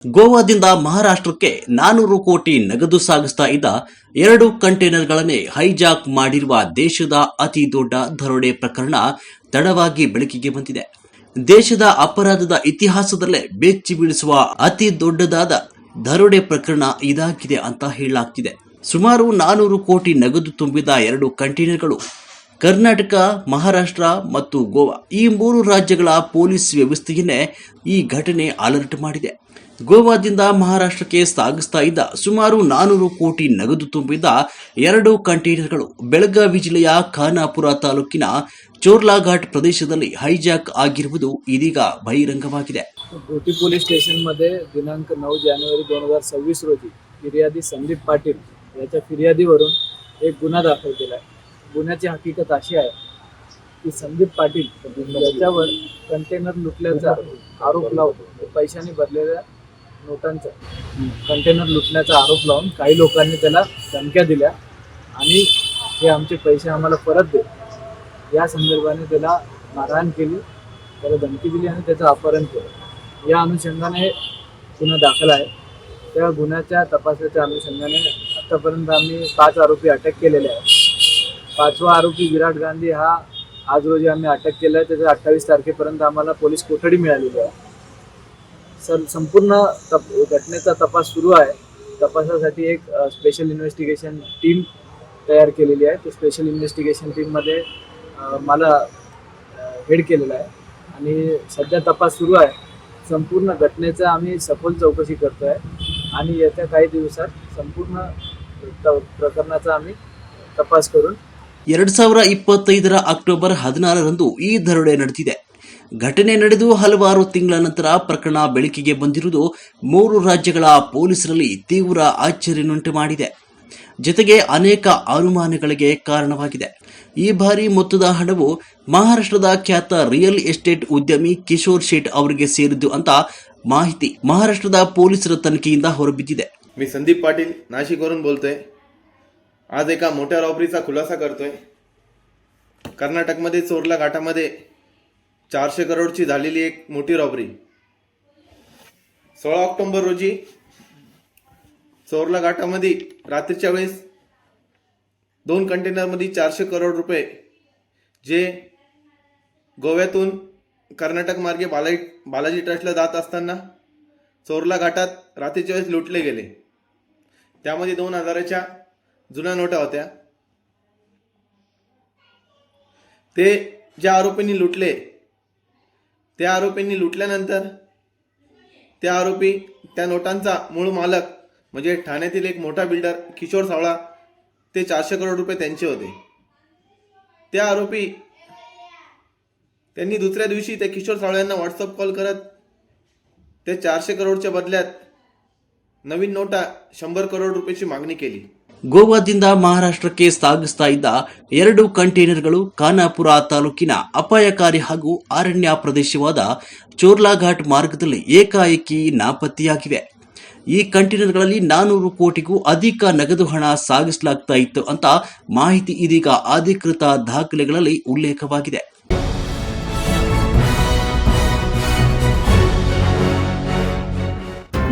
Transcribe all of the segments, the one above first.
ಗೋವಾದಿಂದ ಮಹಾರಾಷ್ಟ್ರಕ್ಕೆ 400 ಕೋಟಿ ನಗದು ಸಾಗಿಸ್ತಾ ಇದ್ದ 2 ಕಂಟೈನರ್ಗಳನ್ನೇ ಹೈಜಾಕ್ ಮಾಡಿರುವ ದೇಶದ ಅತಿ ದೊಡ್ಡ ದರೋಡೆ ಪ್ರಕರಣ ತಡವಾಗಿ ಬೆಳಕಿಗೆ ಬಂದಿದೆ. ದೇಶದ ಅಪರಾಧದ ಇತಿಹಾಸದಲ್ಲೇ ಬೆಚ್ಚಿ ಬೀಳಿಸುವ ಅತಿ ದೊಡ್ಡದಾದ ದರೋಡೆ ಪ್ರಕರಣ ಇದಾಗಿದೆ ಅಂತ ಹೇಳಲಾಗ್ತಿದೆ. ಸುಮಾರು 400 ಕೋಟಿ ನಗದು ತುಂಬಿದ 2 ಕಂಟೈನರ್ಗಳು ಕರ್ನಾಟಕ, ಮಹಾರಾಷ್ಟ್ರ ಮತ್ತು ಗೋವಾ ಈ 3 ರಾಜ್ಯಗಳ ಪೊಲೀಸ್ ವ್ಯವಸ್ಥೆಯನ್ನೇ ಈ ಘಟನೆ ಅಲರ್ಟ್ ಮಾಡಿದೆ. ಗೋವಾದಿಂದ ಮಹಾರಾಷ್ಟ್ರಕ್ಕೆ ಸಾಗಿಸ್ತಾ ಇದ್ದ ಸುಮಾರು 400 ಕೋಟಿ ನಗದು ತುಂಬಿದ್ದ 2 ಕಂಟೈನರ್ಗಳು ಬೆಳಗಾವಿ ಜಿಲ್ಲೆಯ ಖಾನಾಪುರ ತಾಲೂಕಿನ चोरलाघाट प्रदेशದಲ್ಲಿ ಹೈಜಾಕ್ ಆಗಿರುವುದು ಇದೀಗ ಬಹಿರಂಗವಾಗಿದೆ. घोटी पोलीस स्टेशनमध्ये दिनांक 9 जानेवारी 2026 रोजी फिर्यादी संदीप पाटील याच्या फिर्यादीवरून एक गुन्हा दाखल केला आहे. गुन्ह्याची हकीकत अशी आहे की संदीप पाटील याच्यावर कंटेनर लुटल्याचा आरोप लावून पैशाने भरलेल्या नोटांचा कंटेनर लुटण्याचा आरोप लावून काही लोकांनी त्याला धमक्या दिल्या आणि हे आमचे पैसे आम्हाला परत दे या संदर्भाने त्याला मारहाण केली, त्याला धमकी दिली आणि त्याचं अपहरण केलं. या अनुषंगाने गुन्हा दाखल आहे. त्या गुन्ह्याच्या तपासाच्या अनुषंगाने आतापर्यंत आम्ही 5 आरोपी अटक केलेले आहेत. 5वा आरोपी विराट गांधी हा आज रोजी आम्ही अटक केला आहे. त्याच्या 28 तारखेपर्यंत आम्हाला पोलीस कोठडी मिळालेली आहे. संपूर्ण घटनेचा तपास सुरू आहे. तपासासाठी एक स्पेशल इन्व्हेस्टिगेशन टीम तयार केलेली आहे. ते स्पेशल इन्व्हेस्टिगेशन टीममध्ये मला हेड केलेला आहे आणि सध्या तपास सुरू आहे. संपूर्ण घटनेचा आम्ही सखोल चौकशी करतो आहे आणि येत्या काही दिवसात संपूर्ण प्रकरणाचा आम्ही तपास करून 2025ರ ಅಕ್ಟೋಬರ್ 16ರಂದು ಈ ದರೋಡೆ ನಡೆದಿದೆ. ಘಟನೆ ನಡೆದು ಹಲವಾರು ತಿಂಗಳ ನಂತರ ಪ್ರಕರಣ ಬೆಳಕಿಗೆ ಬಂದಿರುವುದು 3 ರಾಜ್ಯಗಳ ಪೊಲೀಸರಲ್ಲಿ ತೀವ್ರ ಆಶ್ಚರ್ಯನುಂಟು ಮಾಡಿದೆ. ಜೊತೆಗೆ ಅನೇಕ ಅನುಮಾನಗಳಿಗೆ ಕಾರಣವಾಗಿದೆ. ಈ ಬಾರಿ ಮೊತ್ತದ ಹಣವು ಮಹಾರಾಷ್ಟ್ರದ ಖ್ಯಾತ ರಿಯಲ್ ಎಸ್ಟೇಟ್ ಉದ್ಯಮಿ ಕಿಶೋರ್ ಶೇಟ್ ಅವರಿಗೆ ಸೇರಿದ್ದು ಅಂತ ಮಾಹಿತಿ ಮಹಾರಾಷ್ಟ್ರದ ಪೊಲೀಸರ ತನಿಖೆಯಿಂದ ಹೊರಬಿದ್ದಿದೆ. मी संदीप पाटील नाशिकवरून बोलतोय. आज एका मोठ्या रॉबरीचा खुलासा करतोय. कर्नाटकमध्ये चोरला घाटामध्ये 400 करोडची झालेली एक मोठी रॉबरी. 16 ऑक्टोबर रोजी चोरला घाटामध्ये रात्रीच्या वेळेस 2 कंटेनरमध्ये 400 करोड रुपये जे गोव्यातून कर्नाटक मार्गे बालाजी ट्रस्टला जात असताना चोरला घाटात रात्रीच्या वेळेस लुटले गेले. त्यामध्ये 2000च्या जुन्या नोटा होत्या. ते ज्या आरोपींनी लुटले त्या आरोपींनी लुटल्यानंतर त्या आरोपी त्या नोटांचा मूळ मालक म्हणजे ठाण्यातील एक मोठा बिल्डर किशोर सावळा ते 400 करोड रुपये त्यांचे होते. त्या आरोपी त्यांनी दुसऱ्या दिवशी त्या किशोर सावळ्यांना व्हॉट्सअप कॉल करत ते 400 करोडच्या बदल्यात नवीन नोटा 100 करोड रुपयाची मागणी केली. ಗೋವಾದಿಂದ ಮಹಾರಾಷ್ಟ್ರಕ್ಕೆ ಸಾಗಿಸ್ತಾ ಇದ್ದ 2 ಕಂಟೈನರ್ಗಳು ಖಾನಾಪುರ ತಾಲೂಕಿನ ಅಪಾಯಕಾರಿ ಹಾಗೂ ಅರಣ್ಯ ಪ್ರದೇಶವಾದ ಚೋರ್ಲಾಘಾಟ್ ಮಾರ್ಗದಲ್ಲಿ ಏಕಾಏಕಿ ನಾಪತ್ತೆಯಾಗಿವೆ. ಈ ಕಂಟೈನರ್ಗಳಲ್ಲಿ 400 ಕೋಟಿಗೂ ಅಧಿಕ ನಗದು ಹಣ ಸಾಗಿಸಲಾಗ್ತಾ ಇತ್ತು ಅಂತ ಮಾಹಿತಿ ಇದೀಗ ಅಧಿಕೃತ ದಾಖಲೆಗಳಲ್ಲಿ ಉಲ್ಲೇಖವಾಗಿದೆ.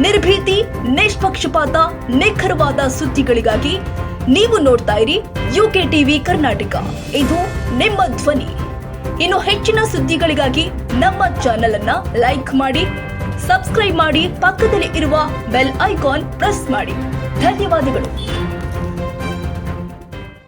ನಿರ್ಭೀತಿ, ನಿಷ್ಪಕ್ಷಪಾತ, ನಿಖರವಾದ ಸುದ್ದಿಗಳಿಗಾಗಿ ನೀವು ನೋಡ್ತಾ ಇರಿ ಯುಕೆ ಟಿವಿ ಕರ್ನಾಟಕ. ಇದು ನಿಮ್ಮ ಧ್ವನಿ. ಇನ್ನು ಹೆಚ್ಚಿನ ಸುದ್ದಿಗಳಿಗಾಗಿ ನಮ್ಮ ಚಾನೆಲ್ ಅನ್ನ ಲೈಕ್ ಮಾಡಿ, ಸಬ್ಸ್ಕ್ರೈಬ್ ಮಾಡಿ, ಪಕ್ಕದಲ್ಲಿ ಇರುವ ಬೆಲ್ ಐಕಾನ್ ಪ್ರೆಸ್ ಮಾಡಿ. ಧನ್ಯವಾದಗಳು.